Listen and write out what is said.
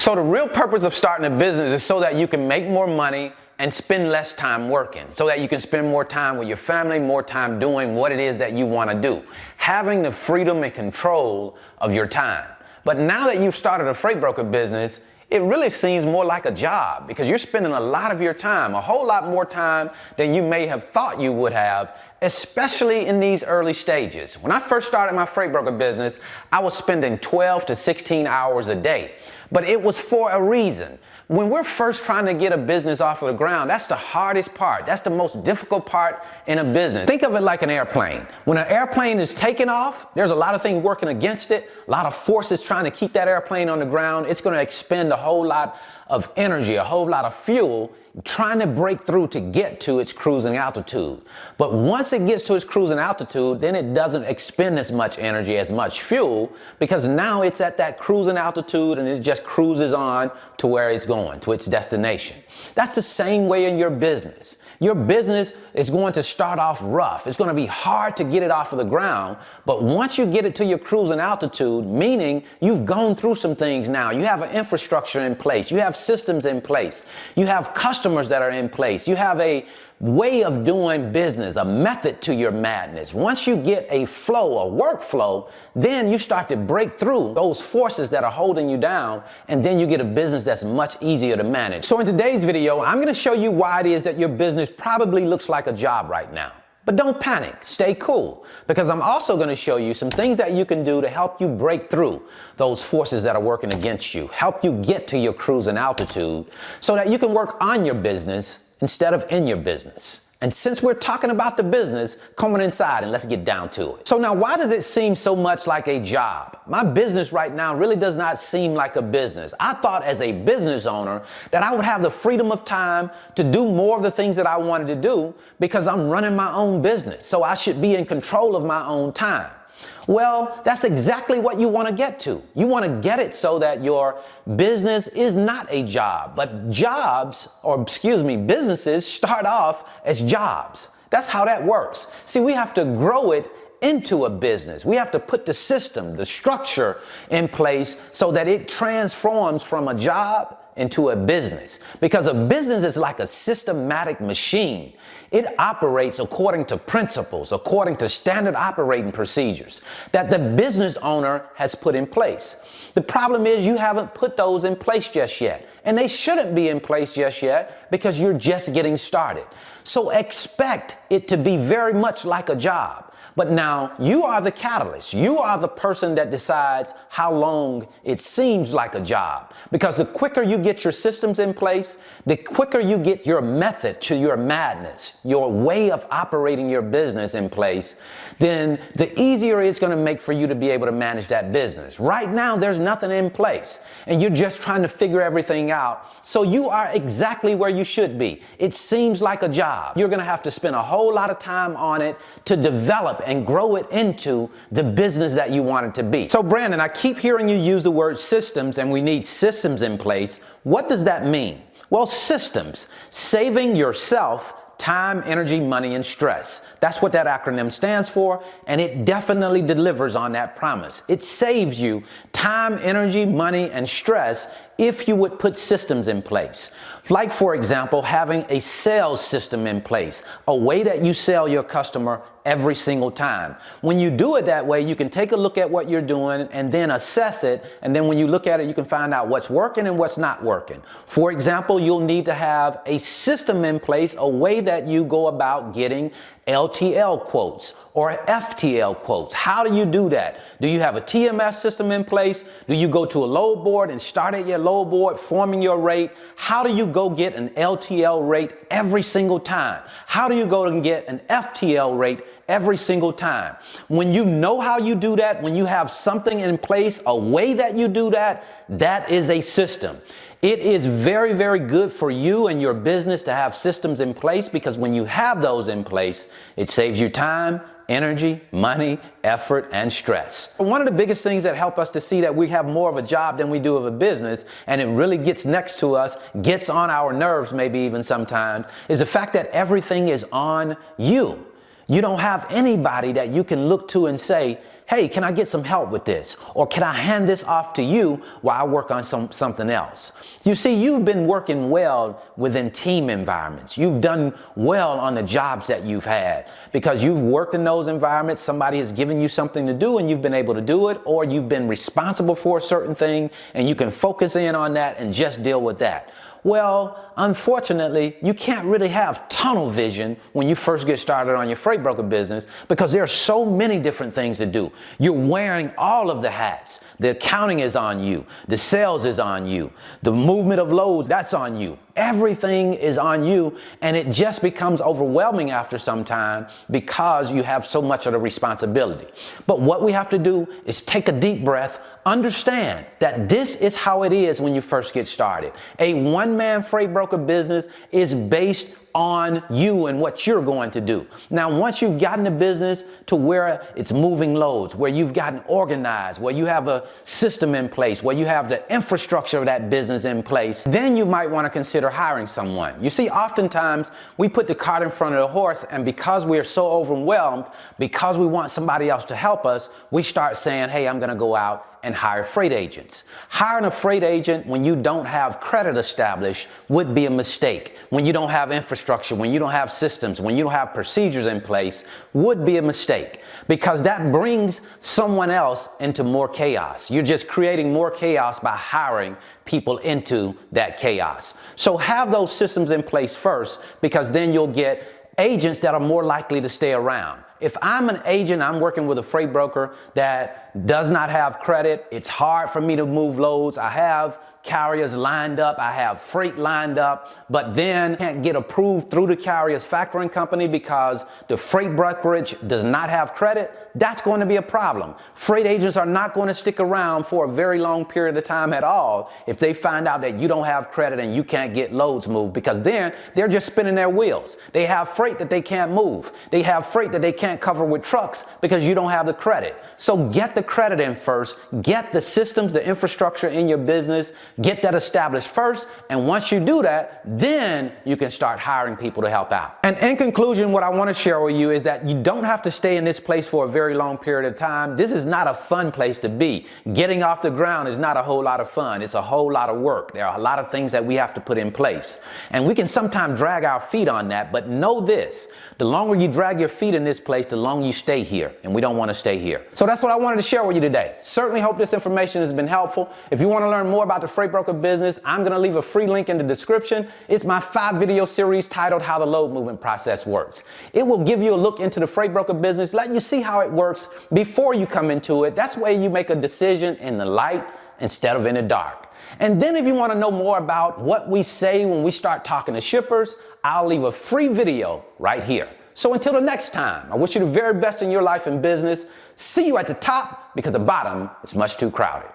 So the real purpose of starting a business is so that you can make more money and spend less time working, so that you can spend more time with your family, more time doing what it is that you want to do, having the freedom and control of your time. But now that you've started a freight broker business, it really seems more like a job because you're spending a lot of your time, a whole lot more time than you may have thought you would have, especially in these early stages. When I first started my freight broker business, I was spending 12 to 16 hours a day, but it was for a reason. When we're first trying to get a business off of the ground, that's the hardest part. That's the most difficult part in a business. Think of it like an airplane. When an airplane is taking off, there's a lot of things working against it, a lot of forces trying to keep that airplane on the ground. It's going to expend a whole lot of energy, a whole lot of fuel trying to break through to get to its cruising altitude. But once it gets to its cruising altitude, then it doesn't expend as much energy, as much fuel, because now it's at that cruising altitude and it just cruises on to where it's going, to its destination. That's the same way in your business. Your business is going to start off rough. It's going to be hard to get it off of the ground, but once you get it to your cruising altitude, meaning you've gone through some things now, you have an infrastructure in place, you have systems in place, you have customers that are in place, you have a way of doing business, a method to your madness. Once you get a flow, a workflow, then you start to break through those forces that are holding you down, and then you get a business that's much easier to manage. So in today's video, I'm going to show you why it is that your business probably looks like a job right now. But don't panic, stay cool, because I'm also going to show you some things that you can do to help you break through those forces that are working against you, help you get to your cruising altitude so that you can work on your business instead of in your business. And since we're talking about the business, come on inside and let's get down to it. So now, why does it seem so much like a job? My business right now really does not seem like a business. I thought as a business owner that I would have the freedom of time to do more of the things that I wanted to do because I'm running my own business. So I should be in control of my own time. Well, that's exactly what you want to get to. You want to get it so that your business is not a job, but businesses start off as jobs. That's how that works. See, we have to grow it into a business. We have to put the system, the structure in place so that it transforms from a job into a business, because a business is like a systematic machine. It operates according to principles, according to standard operating procedures that the business owner has put in place. The problem is you haven't put those in place just yet, and they shouldn't be in place just yet because you're just getting started. So expect it to be very much like a job. But now you are the catalyst. You are the person that decides how long it seems like a job. Because the quicker you get your systems in place, the quicker you get your method to your madness, your way of operating your business in place, then the easier it's going to make for you to be able to manage that business. Right now, there's nothing in place and you're just trying to figure everything out. So you are exactly where you should be. It seems like a job. You're going to have to spend a whole lot of time on it to develop and grow it into the business that you want it to be. So Brandon, I keep hearing you use the word systems, and we need systems in place. What does that mean? Well, systems, saving yourself time, energy, money, and stress. That's what that acronym stands for, and it definitely delivers on that promise. It saves you time, energy, money, and stress if you would put systems in place. Like, for example, having a sales system in place, a way that you sell your customer every single time. When you do it that way, you can take a look at what you're doing and then assess it. And then when you look at it, you can find out what's working and what's not working. For example, you'll need to have a system in place, a way that you go about getting LTL quotes or FTL quotes. How do you do that? Do you have a TMS system in place? Do you go to a load board and start at your load board, forming your rate? How do you go get an LTL rate every single time? How do you go and get an FTL rate every single time? When you know how you do that, when you have something in place, a way that you do that, that is a system. It is very, very good for you and your business to have systems in place, because when you have those in place, it saves you time, energy, money, effort, and stress. One of the biggest things that help us to see that we have more of a job than we do of a business, and it really gets next to us, gets on our nerves maybe even sometimes, is the fact that everything is on you. You don't have anybody that you can look to and say, hey, can I get some help with this? Or can I hand this off to you while I work on something else? You see, you've been working well within team environments. You've done well on the jobs that you've had because you've worked in those environments. Somebody has given you something to do and you've been able to do it, or you've been responsible for a certain thing and you can focus in on that and just deal with that. Well, unfortunately, you can't really have tunnel vision when you first get started on your freight broker business because there are so many different things to do. You're wearing all of the hats. The accounting is on you. The sales is on you. The movement of loads, that's on you. Everything is on you, and it just becomes overwhelming after some time because you have so much of the responsibility. But what we have to do is take a deep breath, understand that this is how it is when you first get started. A one-man freight broker business is based on you and what you're going to do. Now, once you've gotten the business to where it's moving loads, where you've gotten organized, where you have a system in place, where you have the infrastructure of that business in place, then you might want to consider hiring someone. You see, oftentimes we put the cart in front of the horse, and because we are so overwhelmed, because we want somebody else to help us, we start saying, hey, I'm going to go out and hire freight agents. Hiring a freight agent when you don't have credit established would be a mistake. When you don't have infrastructure, when you don't have systems, when you don't have procedures in place, would be a mistake because that brings someone else into more chaos. You're just creating more chaos by hiring people into that chaos. So have those systems in place first, because then you'll get agents that are more likely to stay around. If I'm an agent, I'm working with a freight broker that does not have credit, it's hard for me to move loads. I have carriers lined up, I have freight lined up, but then can't get approved through the carrier's factoring company because the freight brokerage does not have credit. That's going to be a problem. Freight agents are not going to stick around for a very long period of time at all if they find out that you don't have credit and you can't get loads moved, because then they're just spinning their wheels. They have freight that they can't move. They have freight that they can't cover with trucks because you don't have the credit. So get the credit in first, get the systems, the infrastructure in your business, get that established first, and once you do that, then you can start hiring people to help out. And in conclusion, what I want to share with you is that you don't have to stay in this place for a very long period of time. This is not a fun place to be. Getting off the ground is not a whole lot of fun. It's a whole lot of work. There are a lot of things that we have to put in place. And we can sometimes drag our feet on that, but know this: the longer you drag your feet in this place, the longer you stay here, and we don't want to stay here. So that's what I wanted to share with you today. Certainly hope this information has been helpful. If you want to learn more about the freight broker business, I'm going to leave a free link in the description. It's my 5-video series titled How the Load Movement Process Works. It will give you a look into the freight broker business, let you see how it works before you come into it. That's where you make a decision in the light instead of in the dark. And then if you want to know more about what we say when we start talking to shippers, I'll leave a free video right here. So until the next time, I wish you the very best in your life and business. See you at the top, because the bottom is much too crowded.